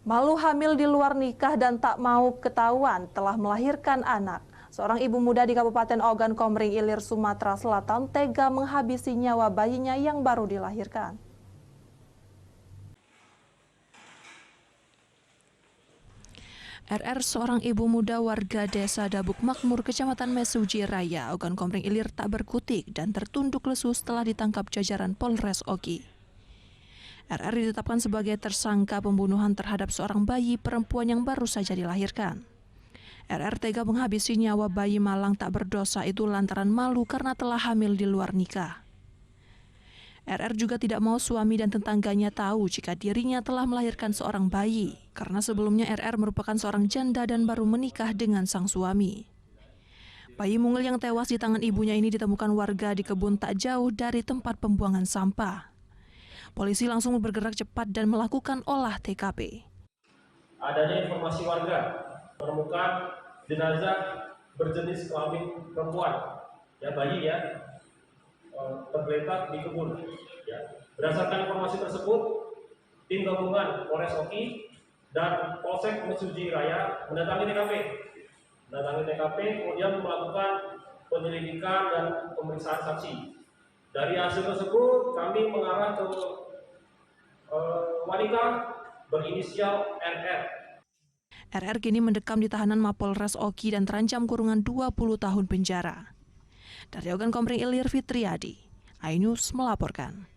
Malu hamil di luar nikah dan tak mau ketahuan telah melahirkan anak. Seorang ibu muda di Kabupaten Ogan Komering Ilir, Sumatera Selatan tega menghabisi nyawa bayinya yang baru dilahirkan. RR, seorang ibu muda warga desa Dabuk Makmur, Kecamatan Mesuji Raya, Ogan Komering Ilir tak berkutik dan tertunduk lesu setelah ditangkap jajaran Polres Ogi. RR ditetapkan sebagai tersangka pembunuhan terhadap seorang bayi perempuan yang baru saja dilahirkan. RR tega menghabisi nyawa bayi malang tak berdosa itu lantaran malu karena telah hamil di luar nikah. RR juga tidak mau suami dan tetangganya tahu jika dirinya telah melahirkan seorang bayi, karena sebelumnya RR merupakan seorang janda dan baru menikah dengan sang suami. Bayi mungil yang tewas di tangan ibunya ini ditemukan warga di kebun tak jauh dari tempat pembuangan sampah. Polisi langsung bergerak cepat dan melakukan olah TKP. Adanya informasi warga menemukan jenazah berjenis kelamin perempuan, bayi tergeletak di kebun. Berdasarkan informasi tersebut, tim gabungan Polres Ogi dan Polsek Mesuji Raya mendatangi TKP, kemudian melakukan penyelidikan dan pemeriksaan saksi. Dari hasil tersebut, kami mengarah ke wanita berinisial RR. RR kini mendekam di tahanan Mapolres Ogi dan terancam kurungan 20 tahun penjara. Dari Ogan Komering Ilir, Fitriadi, iNews melaporkan.